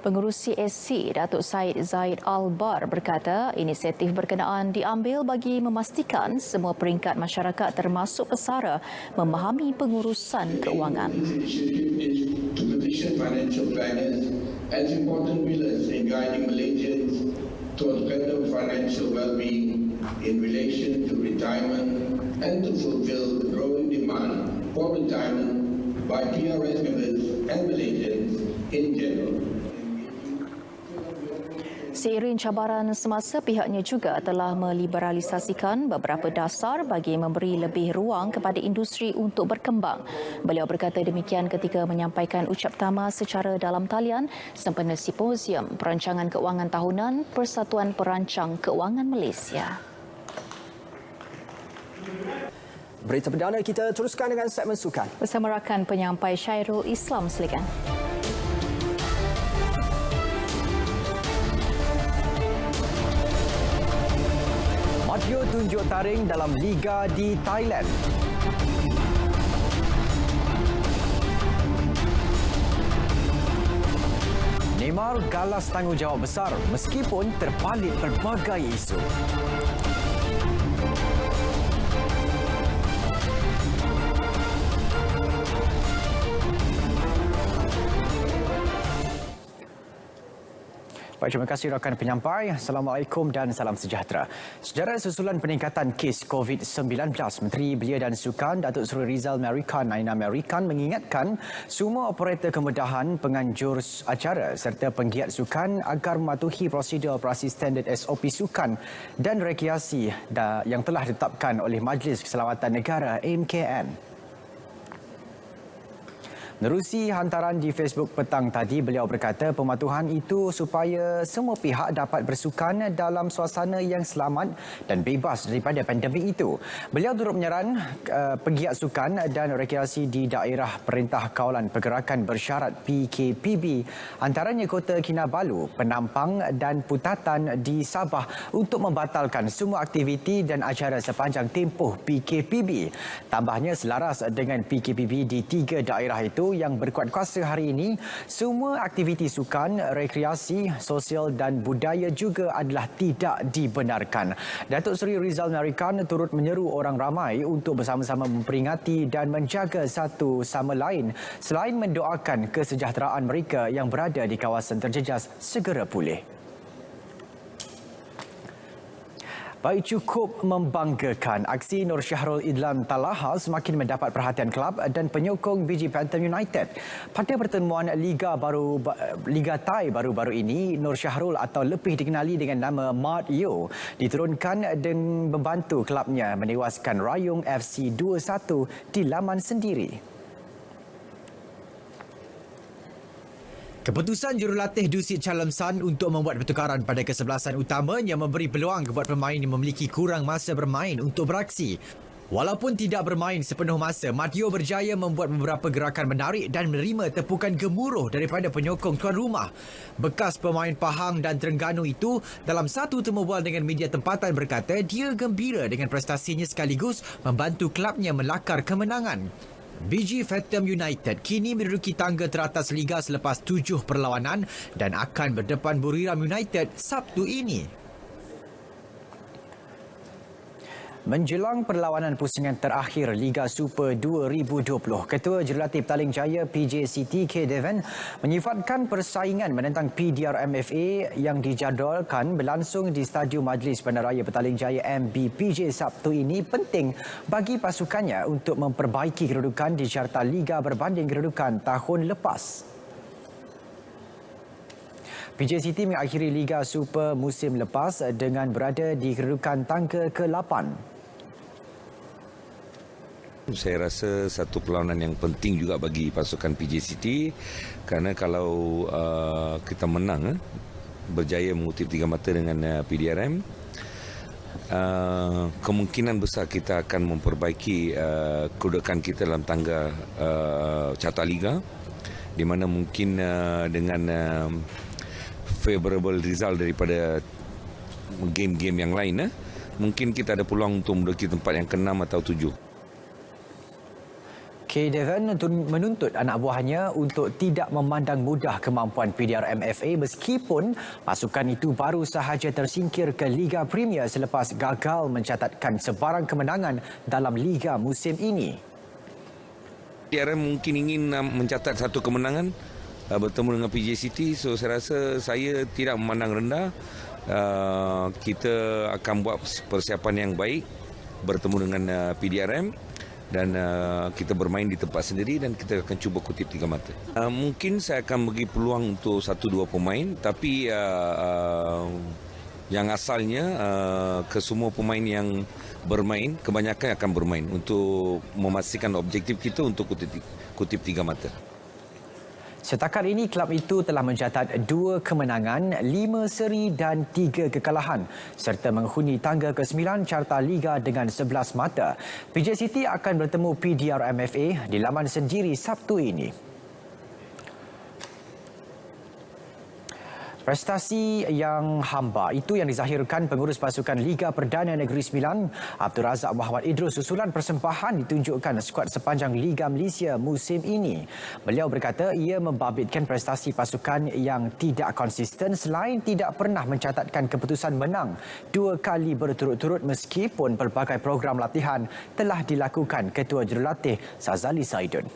Pengerusi SC Datuk Syed Zaid Al-Bar berkata inisiatif berkenaan diambil bagi memastikan semua peringkat masyarakat termasuk pesara memahami pengurusan keuangan. To position financial planners as important pillars in guiding Malaysians towards better financial well-being in relation to retirement and to fulfill the growing demand for retirement by PRS members and Malaysians in general. Seiring cabaran semasa, pihaknya juga telah meliberalisasikan beberapa dasar bagi memberi lebih ruang kepada industri untuk berkembang. Beliau berkata demikian ketika menyampaikan ucap tama secara dalam talian sempena Simposium Perancangan Keuangan Tahunan Persatuan Perancang Keuangan Malaysia. Berita perdana kita teruskan dengan segmen sukan. Bersama rakan penyampai Syairul Islam, silakan. Madio tunjuk taring dalam Liga di Thailand. Neymar galas tanggungjawab besar meskipun terpalit pelbagai isu. Baik, terima kasih rakan penyampai. Assalamualaikum dan salam sejahtera. Sejarah susulan peningkatan kes COVID-19, Menteri Belia dan Sukan Datuk Seri Rizal Merican Aina Merican mengingatkan semua operator kemudahan, penganjur acara serta penggiat sukan agar mematuhi prosedur operasi standard SOP sukan dan rekreasi yang telah ditetapkan oleh Majlis Keselamatan Negara MKN. Menerusi hantaran di Facebook petang tadi, beliau berkata pematuhan itu supaya semua pihak dapat bersukan dalam suasana yang selamat dan bebas daripada pandemik itu. Beliau turut menyeran penggiat sukan dan rekreasi di daerah Perintah Kawalan Pergerakan Bersyarat PKPB antaranya Kota Kinabalu, Penampang dan Putatan di Sabah untuk membatalkan semua aktiviti dan acara sepanjang tempoh PKPB. Tambahnya selaras dengan PKPB di 3 daerah itu yang berkuat kuasa hari ini, semua aktiviti sukan, rekreasi, sosial dan budaya juga adalah tidak dibenarkan. Datuk Seri Rizal Merican turut menyeru orang ramai untuk bersama-sama memperingati dan menjaga satu sama lain selain mendoakan kesejahteraan mereka yang berada di kawasan terjejas segera pulih. Baik, cukup membanggakan. Aksi Nur Syahrul Idlam Talaha semakin mendapat perhatian kelab dan penyokong BG Phantom United. Pada pertemuan Liga Thai baru-baru ini, Nur Syahrul atau lebih dikenali dengan nama Mat Yo diturunkan dan membantu kelabnya menewaskan Rayong FC 2-1 di laman sendiri. Keputusan jurulatih Dusit Chalamsan untuk membuat pertukaran pada kesebelasan utamanya memberi peluang kepada pemain yang memiliki kurang masa bermain untuk beraksi. Walaupun tidak bermain sepenuh masa, Matio berjaya membuat beberapa gerakan menarik dan menerima tepukan gemuruh daripada penyokong tuan rumah. Bekas pemain Pahang dan Terengganu itu dalam satu temu bual dengan media tempatan berkata dia gembira dengan prestasinya sekaligus membantu kelabnya melakar kemenangan. BG Phantom United kini menduduki tangga teratas Liga selepas 7 perlawanan dan akan berdepan Buriram United Sabtu ini. Menjelang perlawanan pusingan terakhir Liga Super 2020, Ketua Jurulatih Petaling Jaya PJCT K. Devan menyifatkan persaingan menentang PDRM-FA yang dijadualkan berlangsung di Stadium Majlis Bandaraya Petaling Jaya MBPJ Sabtu ini penting bagi pasukannya untuk memperbaiki kedudukan di carta Liga berbanding kedudukan tahun lepas. PJCT mengakhiri Liga Super musim lepas dengan berada di kedudukan tangga ke-8. Saya rasa satu perlawanan yang penting juga bagi pasukan PJCT kerana kalau kita menang, berjaya mengutip 3 mata dengan PDRM, kemungkinan besar kita akan memperbaiki kedudukan kita dalam tangga carta Liga, di mana mungkin dengan favorable result daripada game-game yang lain, mungkin kita ada peluang untuk menduduki tempat yang ke-6 atau 7. K. Devan menuntut anak buahnya untuk tidak memandang mudah kemampuan PDRM-FA meskipun pasukan itu baru sahaja tersingkir ke Liga Premier selepas gagal mencatatkan sebarang kemenangan dalam Liga musim ini. PDRM mungkin ingin mencatat satu kemenangan bertemu dengan PJCT, so saya rasa saya tidak memandang rendah. Kita akan buat persiapan yang baik bertemu dengan PDRM dan kita bermain di tempat sendiri dan kita akan cuba kutip 3 mata. Mungkin saya akan bagi peluang untuk 1-2 pemain, tapi yang asalnya kesemua pemain yang bermain kebanyakan akan bermain untuk memastikan objektif kita untuk kutip 3 mata. Setakat ini, kelab itu telah mencatat 2 kemenangan, 5 seri dan 3 kekalahan serta menghuni tangga ke-9 carta Liga dengan 11 mata. PJCT akan bertemu PDRM-FA di laman sendiri Sabtu ini. Prestasi yang hamba itu yang dizahirkan pengurus pasukan Liga Perdana Negeri Sembilan, Abdul Razak Muhammad Idrus, susulan persembahan ditunjukkan skuad sepanjang Liga Malaysia musim ini. Beliau berkata ia membabitkan prestasi pasukan yang tidak konsisten selain tidak pernah mencatatkan keputusan menang 2 kali berturut-turut meskipun pelbagai program latihan telah dilakukan Ketua Jurulatih Sazali Saidun.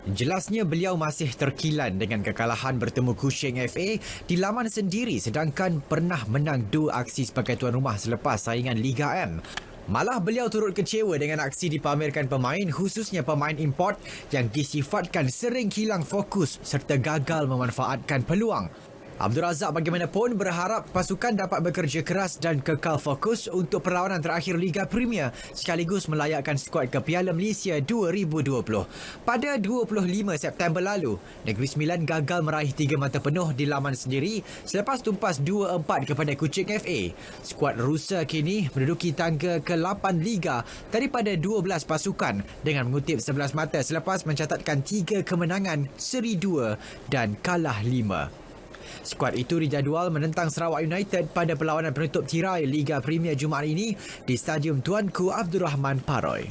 Jelasnya beliau masih terkilan dengan kekalahan bertemu Kuching FA di laman sendiri sedangkan pernah menang 2 aksi sebagai tuan rumah selepas saingan Liga M. Malah beliau turut kecewa dengan aksi dipamerkan pemain khususnya pemain import yang disifatkan sering hilang fokus serta gagal memanfaatkan peluang. Abdul Razak bagaimanapun berharap pasukan dapat bekerja keras dan kekal fokus untuk perlawanan terakhir Liga Premier sekaligus melayakkan skuad ke Piala Malaysia 2020. Pada 25 September lalu, Negeri Sembilan gagal meraih 3 mata penuh di laman sendiri selepas tumpas 2-4 kepada Kuching FA. Skuad Rusa kini menduduki tangga ke-8 Liga daripada 12 pasukan dengan mengutip 11 mata selepas mencatatkan 3 kemenangan, seri 2 dan kalah 5. Skuad itu dijadual menentang Sarawak United pada perlawanan penutup tirai Liga Premier Jumaat ini di Stadium Tuanku Abdul Rahman Paroi.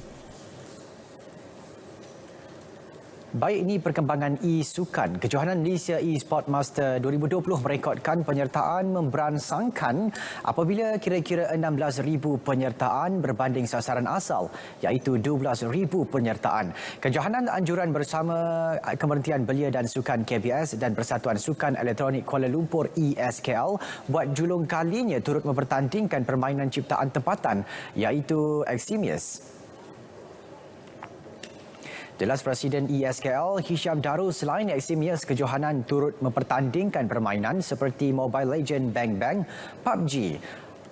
Baik, ini perkembangan e-sukan. Kejohanan Malaysia e-Sport Master 2020 merekodkan penyertaan memberansangkan apabila kira-kira 16,000 penyertaan berbanding sasaran asal iaitu 12,000 penyertaan. Kejohanan anjuran bersama Kementerian Belia dan Sukan KBS dan Persatuan Sukan Elektronik Kuala Lumpur ESKL buat julung kalinya turut mempertandingkan permainan ciptaan tempatan iaitu Eximius. Jelas Presiden ESKL Hisham Darul, selain Eximius, kejohanan turut mempertandingkan permainan seperti Mobile Legend Bang Bang, PUBG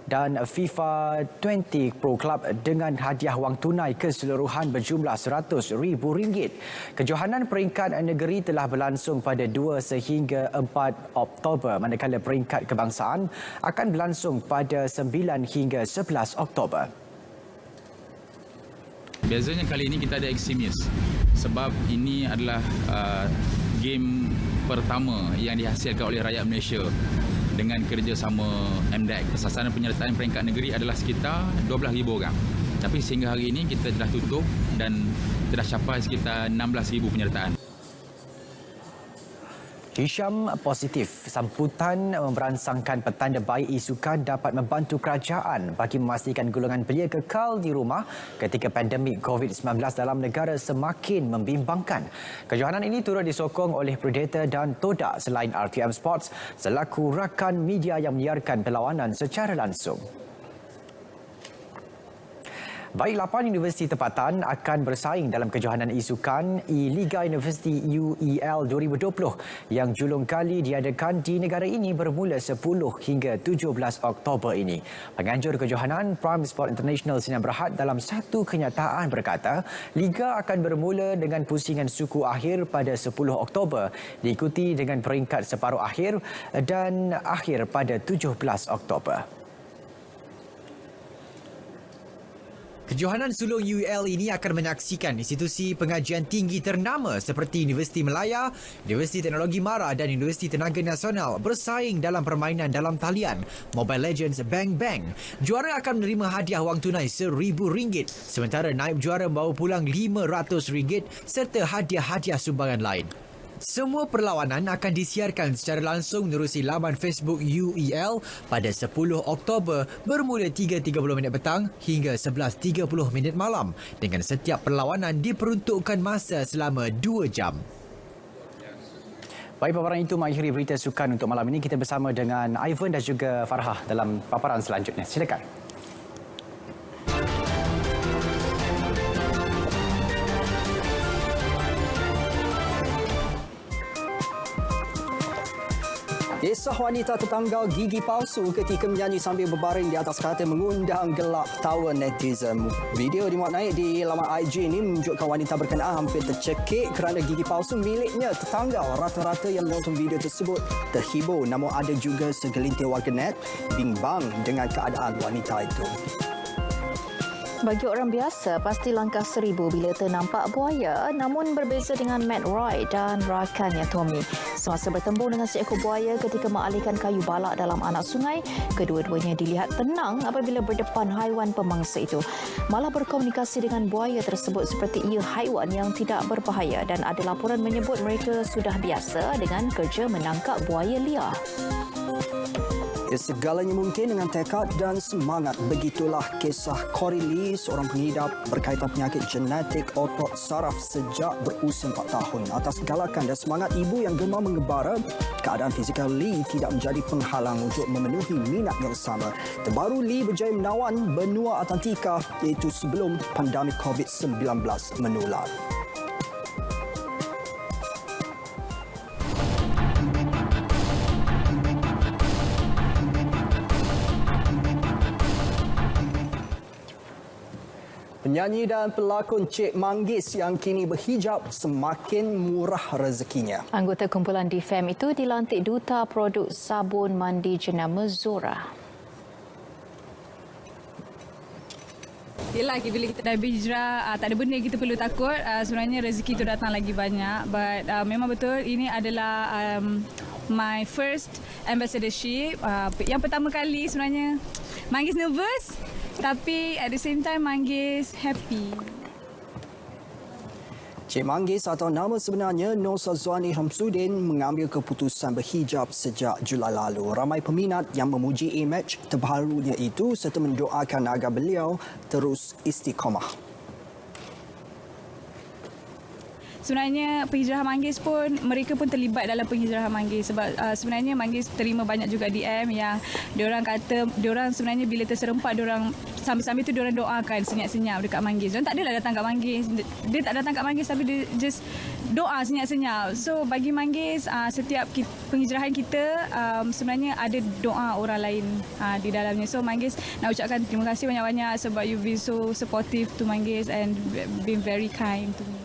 dan FIFA 20 Pro Club dengan hadiah wang tunai keseluruhan berjumlah RM100,000. Kejohanan peringkat negeri telah berlangsung pada 2 sehingga 4 Oktober, manakala peringkat kebangsaan akan berlangsung pada 9 hingga 11 Oktober. Biasanya kali ini kita ada Eximius sebab ini adalah game pertama yang dihasilkan oleh rakyat Malaysia dengan kerjasama MDEC. Sasaran penyertaan peringkat negeri adalah sekitar 12,000 orang. Tapi sehingga hari ini kita telah tutup dan telah capai sekitar 16,000 penyertaan. Hisham positif. Sambutan memberansangkan petanda baik e-sukan dapat membantu kerajaan bagi memastikan golongan belia kekal di rumah ketika pandemik COVID-19 dalam negara semakin membimbangkan. Kejohanan ini turut disokong oleh Predator dan Todak selain RPM Sports selaku rakan media yang menyiarkan perlawanan secara langsung. Baik, 8 universiti tempatan akan bersaing dalam kejohanan e-sukan E-Liga Universiti UEL 2020 yang julung kali diadakan di negara ini bermula 10 hingga 17 Oktober ini. Penganjur kejohanan Prime Sport International Sinar Berhad dalam satu kenyataan berkata, Liga akan bermula dengan pusingan suku akhir pada 10 Oktober diikuti dengan peringkat separuh akhir dan akhir pada 17 Oktober. Kejohanan sulung UEL ini akan menyaksikan institusi pengajian tinggi ternama seperti Universiti Melaya, Universiti Teknologi Mara dan Universiti Tenaga Nasional bersaing dalam permainan dalam talian Mobile Legends Bang Bang. Juara akan menerima hadiah wang tunai RM1,000 sementara naib juara membawa pulang RM500 serta hadiah-hadiah sumbangan lain. Semua perlawanan akan disiarkan secara langsung menerusi laman Facebook UEL pada 10 Oktober bermula 3.30 minit petang hingga 11.30 minit malam dengan setiap perlawanan diperuntukkan masa selama 2 jam. Baik, paparan itu mengakhiri berita sukan untuk malam ini. Kita bersama dengan Ivan dan juga Farhah dalam paparan selanjutnya. Silakan. Kisah wanita tertanggal gigi palsu ketika menyanyi sambil berbaring di atas katil mengundang gelak tawa netizen. Video dimuat naik di laman IG ini menunjukkan wanita berkenaan hampir tercekik kerana gigi palsu miliknya tertanggal. Rata-rata yang menonton video tersebut terhibur, namun ada juga segelintir warganet bimbang dengan keadaan wanita itu. Bagi orang biasa, pasti langkah 1000 bila ternampak buaya, namun berbeza dengan Matt Roy dan rakannya Tommy. Semasa bertembung dengan seekor buaya ketika mengalihkan kayu balak dalam anak sungai, kedua-duanya dilihat tenang apabila berdepan haiwan pemangsa itu. Malah berkomunikasi dengan buaya tersebut seperti ia haiwan yang tidak berbahaya dan ada laporan menyebut mereka sudah biasa dengan kerja menangkap buaya liar. Segalanya mungkin dengan tekad dan semangat. Begitulah kisah Corey Lee, seorang pengidap berkaitan penyakit genetik otot saraf sejak berusia 4 tahun. Atas galakan dan semangat ibu yang gemar mengembara, keadaan fizikal Lee tidak menjadi penghalang untuk memenuhi minat yang sama. Terbaru Lee berjaya menawan benua Atlantika iaitu sebelum pandemik COVID-19 menular. Penyanyi dan pelakon Cik Manggis yang kini berhijab semakin murah rezekinya. Anggota kumpulan DFAM itu dilantik Duta Produk Sabun Mandi jenama Zora. Yelah, bila kita dah berhijrah, tak ada benda yang kita perlu takut. Sebenarnya rezeki itu datang lagi banyak. But memang betul ini adalah my first ambassadorship. Yang pertama kali sebenarnya Manggis nervous. Tapi at the same time Manggis happy. Cik Manggis atau nama sebenarnya Nur Sazwani Shamsuddin mengambil keputusan berhijab sejak Julai lalu. Ramai peminat yang memuji imej terbarunya itu serta mendoakan agar beliau terus istiqamah. Sebenarnya penghijrahan Manggis pun, mereka pun terlibat dalam penghijrahan Manggis sebab sebenarnya Manggis terima banyak juga DM yang diorang kata, diorang sebenarnya bila terserempak, diorang sambil-sambil tu diorang doakan senyap-senyap dekat Manggis. Diorang tak adalah datang kat Manggis. Dia tak datang kat Manggis tapi dia just doa senyap-senyap. So bagi Manggis, setiap penghijrahan kita sebenarnya ada doa orang lain di dalamnya. So Manggis nak ucapkan terima kasih banyak-banyak sebab you been so supportive to Manggis and been very kind to me.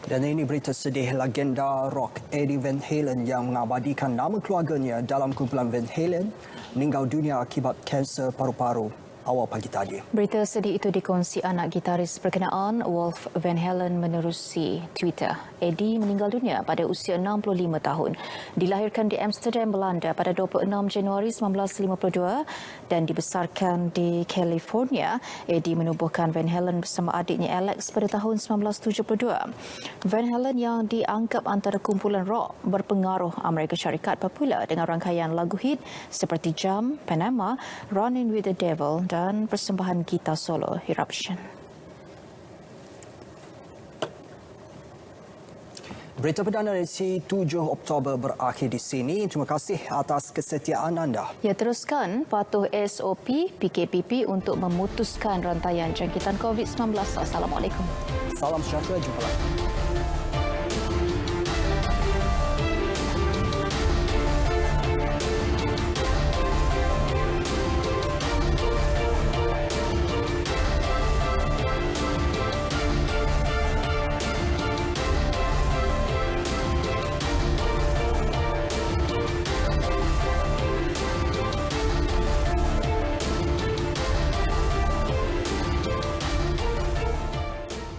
Dan ini berita sedih legenda rock Eddie Van Halen yang mengabadikan nama keluarganya dalam kumpulan Van Halen meninggal dunia akibat kanser paru-paru awal pagi tadi. Berita sedih itu dikongsi anak gitaris berkenaan Wolf Van Halen menerusi Twitter. Eddie meninggal dunia pada usia 65 tahun. Dilahirkan di Amsterdam, Belanda pada 26 Januari 1952 dan dibesarkan di California. Eddie menubuhkan Van Halen bersama adiknya Alex pada tahun 1972. Van Halen yang dianggap antara kumpulan rock berpengaruh Amerika Syarikat popular dengan rangkaian lagu hit seperti Jump, Panama, Running with the Devil dan persembahan gitar solo Eruption. Berita perdana edisi 7 Oktober berakhir di sini. Terima kasih atas kesetiaan anda. Ya, teruskan patuh SOP PKPP untuk memutuskan rantaian jangkitan COVID-19. Assalamualaikum. Salam sejahtera, jumpa lagi.